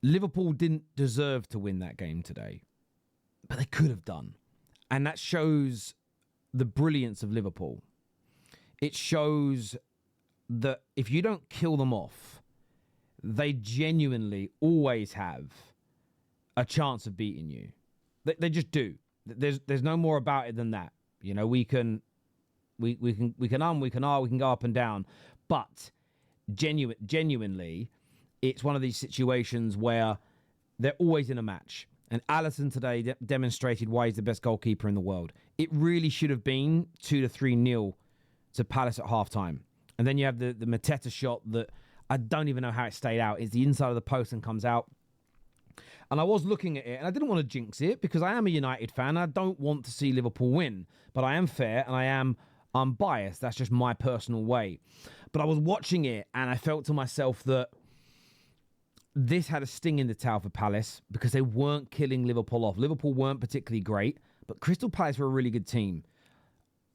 Liverpool didn't deserve to win that game today, but they could have done. And that shows the brilliance of Liverpool. It shows that if you don't kill them off, they genuinely always have a chance of beating you. They just do. There's no more about it than that. You know, we can go up and down, but genuinely, it's one of these situations where they're always in a match. And Alisson today demonstrated why he's the best goalkeeper in the world. It really should have been 2-3-0 to Palace at half-time. And then you have the Mateta shot that I don't even know how it stayed out. It's the inside of the post and comes out. And I was looking at it, and I didn't want to jinx it because I am a United fan. I don't want to see Liverpool win. But I am fair, and I am unbiased. That's just my personal way. But I was watching it, and I felt to myself that this had a sting in the tail for Palace because they weren't killing Liverpool off. Liverpool weren't particularly great, but Crystal Palace were a really good team.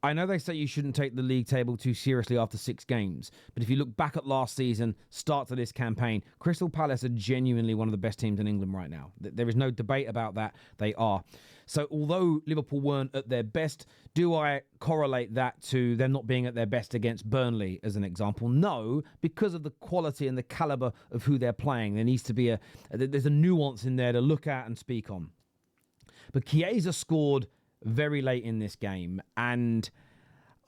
I know they say you shouldn't take the league table too seriously after 6 games, but if you look back at last season, start to this campaign, Crystal Palace are genuinely one of the best teams in England right now. There is no debate about that. They are. So although Liverpool weren't at their best, do I correlate that to them not being at their best against Burnley as an example? No, because of the quality and the calibre of who they're playing. There needs to be there's a nuance in there to look at and speak on. But Chiesa scored very late in this game, and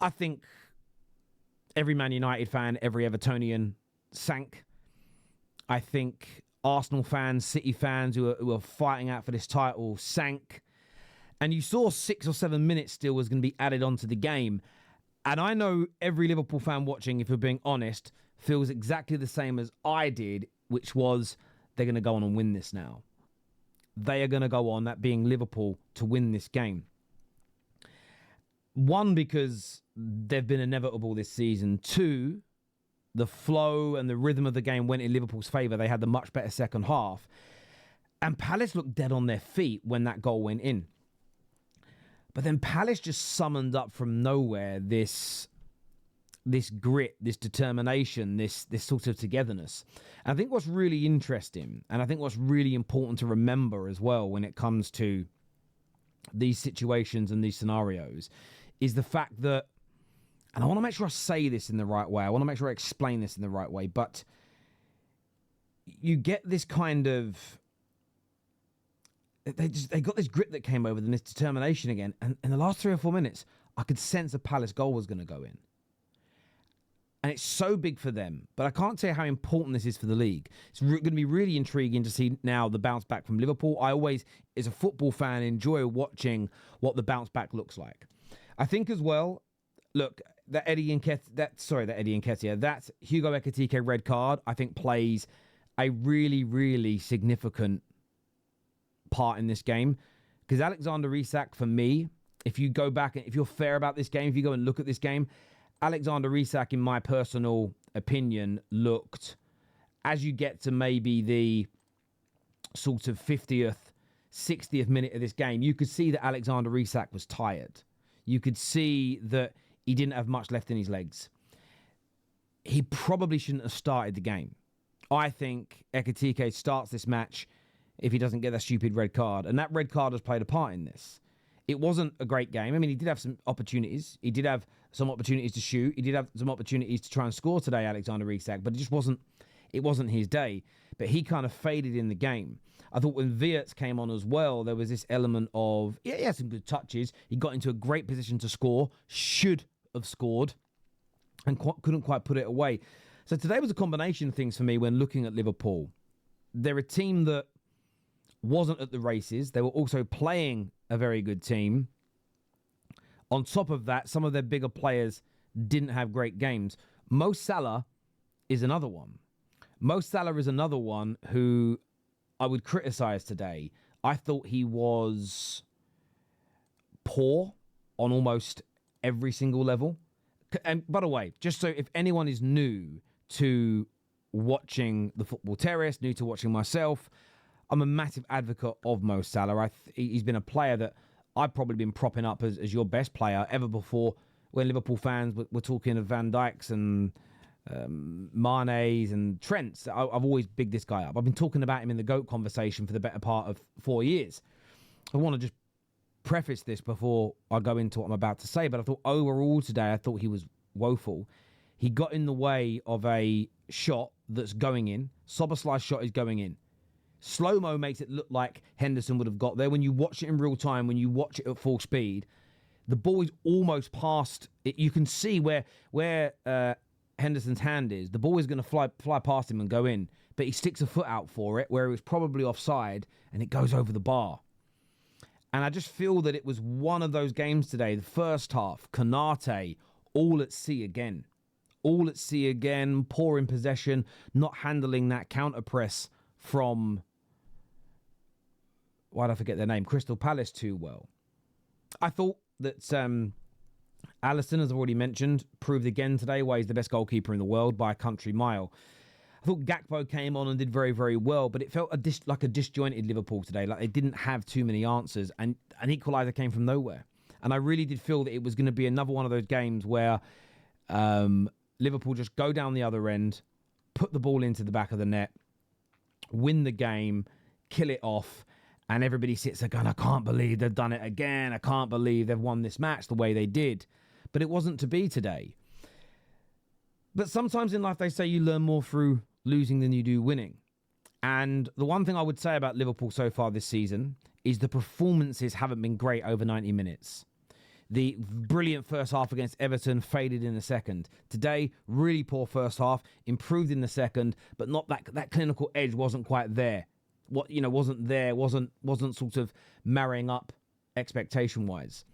I think every Man United fan, every Evertonian sank. I think Arsenal fans, City fans who are fighting out for this title sank. And you saw 6 or 7 minutes still was going to be added onto the game. And I know every Liverpool fan watching, if we're being honest, feels exactly the same as I did, which was they're going to go on and win this now. They are going to go on, that being Liverpool, to win this game. One, because they've been inevitable this season. 2, the flow and the rhythm of the game went in Liverpool's favour. They had the much better second half. And Palace looked dead on their feet when that goal went in. But then Palace just summoned up from nowhere this grit, this determination, this sort of togetherness. And I think what's really interesting, and I think what's really important to remember as well when it comes to these situations and these scenarios, is the fact that, and I want to make sure I say this in the right way, I want to make sure I explain this in the right way, but you get this kind of, they got this grit that came over them, this determination again, and in the last 3 or 4 minutes, I could sense a Palace goal was going to go in. And it's so big for them. But I can't tell you how important this is for the league. It's going to be really intriguing to see now the bounce back from Liverpool. I always, as a football fan, enjoy watching what the bounce back looks like. I think as well, look, that Hugo Ekitike red card, I think plays a really, really significant part in this game. Because Alexander Isak, for me, if you go back and if you're fair about this game, if you go and look at this game, Alexander Isak, in my personal opinion, looked, as you get to maybe the sort of 50th, 60th minute of this game, you could see that Alexander Isak was tired. You could see that he didn't have much left in his legs. He probably shouldn't have started the game. I think Ekitike starts this match if he doesn't get that stupid red card. And that red card has played a part in this. It wasn't a great game. I mean, he did have some opportunities. He did have some opportunities to shoot. He did have some opportunities to try and score today, Alexander Isak, but it wasn't his day. But he kind of faded in the game. I thought when Wirtz came on as well, there was this element of, he had some good touches. He got into a great position to score, should have scored, and couldn't quite put it away. So today was a combination of things for me when looking at Liverpool. They're a team that wasn't at the races. They were also playing a very good team. On top of that, some of their bigger players didn't have great games. Mo Salah is another one. Mo Salah is another one who I would criticise today. I thought he was poor on almost every single level. And by the way, just so if anyone is new to watching the Football Terrace, new to watching myself, I'm a massive advocate of Mo Salah. He's been a player that I've probably been propping up as your best player ever before when Liverpool fans were talking of Van Dijk's and Mane's and Trent's. I've always bigged this guy up. I've been talking about him in the GOAT conversation for the better part of 4 years. I want to just preface this before I go into what I'm about to say, but I thought overall today, I thought he was woeful. He got in the way of a shot that's going in. Szoboszlai's shot is going in. Slow-mo makes it look like Henderson would have got there. When you watch it in real time, when you watch it at full speed, the ball is almost past it. You can see where Henderson's hand is. The ball is going to fly past him and go in, but he sticks a foot out for it where it was probably offside, and it goes over the bar. And I just feel that it was one of those games today, the first half, Konate, all at sea again. All at sea again, poor in possession, not handling that counter press from, why did I forget their name? Crystal Palace too well. I thought that Alisson, as I've already mentioned, proved again today why he's the best goalkeeper in the world by a country mile. I thought Gakpo came on and did very, very well, but it felt like a disjointed Liverpool today. Like they didn't have too many answers, and an equaliser came from nowhere. And I really did feel that it was going to be another one of those games where Liverpool just go down the other end, put the ball into the back of the net, win the game, kill it off, and everybody sits there going, I can't believe they've done it again. I can't believe they've won this match the way they did. But it wasn't to be today. But sometimes in life they say you learn more through losing than you do winning. And the one thing I would say about Liverpool so far this season is the performances haven't been great over 90 minutes. The brilliant first half against Everton faded in the second. Today, really poor first half, improved in the second, but not that clinical edge wasn't quite there. Wasn't sort of marrying up expectation-wise.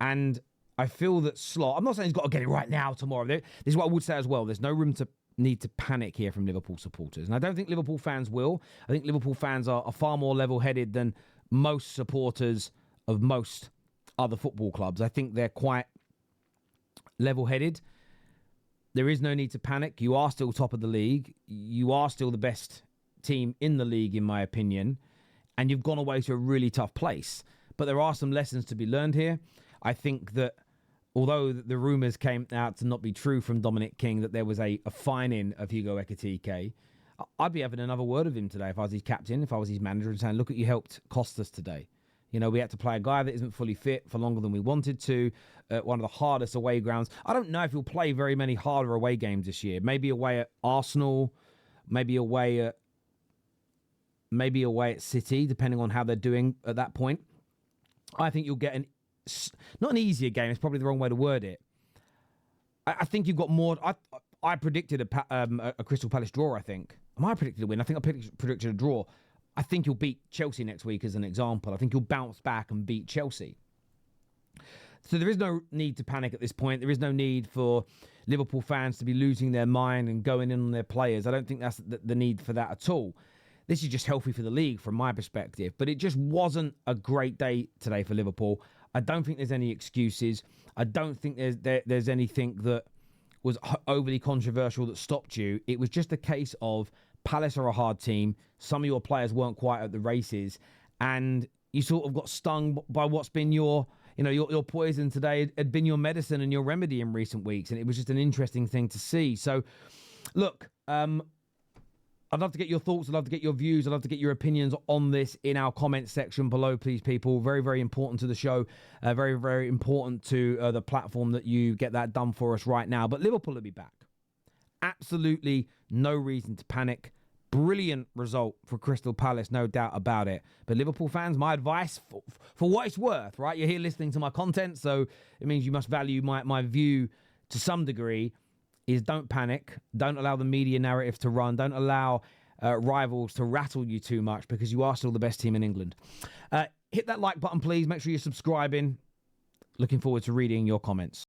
And I feel that Slot, I'm not saying he's got to get it right now, tomorrow. This is what I would say as well. There's no room to need to panic here from Liverpool supporters. And I don't think Liverpool fans will. I think Liverpool fans are far more level-headed than most supporters of most other football clubs. I think they're quite level-headed. There is no need to panic. You are still top of the league. You are still the best team in the league, in my opinion. And you've gone away to a really tough place. But there are some lessons to be learned here. I think that although the rumours came out to not be true from Dominic King that there was a fine-in of Hugo Ekitike, I'd be having another word of him today if I was his captain, if I was his manager, and saying, look, you helped cost us today. You know, we had to play a guy that isn't fully fit for longer than we wanted to, one of the hardest away grounds. I don't know if he'll play very many harder away games this year. Maybe away at Arsenal, maybe away at City, depending on how they're doing at that point. I think you'll get not an easier game, it's probably the wrong way to word it. I think you've got more. I predicted a Crystal Palace draw, I think. I predicted a win. I think I predicted a draw. I think you'll beat Chelsea next week as an example. I think you'll bounce back and beat Chelsea. So there is no need to panic at this point. There is no need for Liverpool fans to be losing their mind and going in on their players. I don't think that's the need for that at all. This is just healthy for the league from my perspective. But it just wasn't a great day today for Liverpool. I don't think there's any excuses. I don't think there's anything that was overly controversial that stopped you. It was just a case of Palace are a hard team. Some of your players weren't quite at the races, and you sort of got stung by what's been your poison today had been your medicine and your remedy in recent weeks, and it was just an interesting thing to see. So, look, I'd love to get your thoughts. I'd love to get your views. I'd love to get your opinions on this in our comments section below, please, people. Very, very important to the show. Very, very important to the platform that you get that done for us right now. But Liverpool will be back. Absolutely no reason to panic. Brilliant result for Crystal Palace, no doubt about it. But Liverpool fans, my advice for what it's worth, right? You're here listening to my content, so it means you must value my view to some degree, is don't panic. Don't allow the media narrative to run. Don't allow rivals to rattle you too much, because you are still the best team in England. Hit that like button, please. Make sure you're subscribing. Looking forward to reading your comments.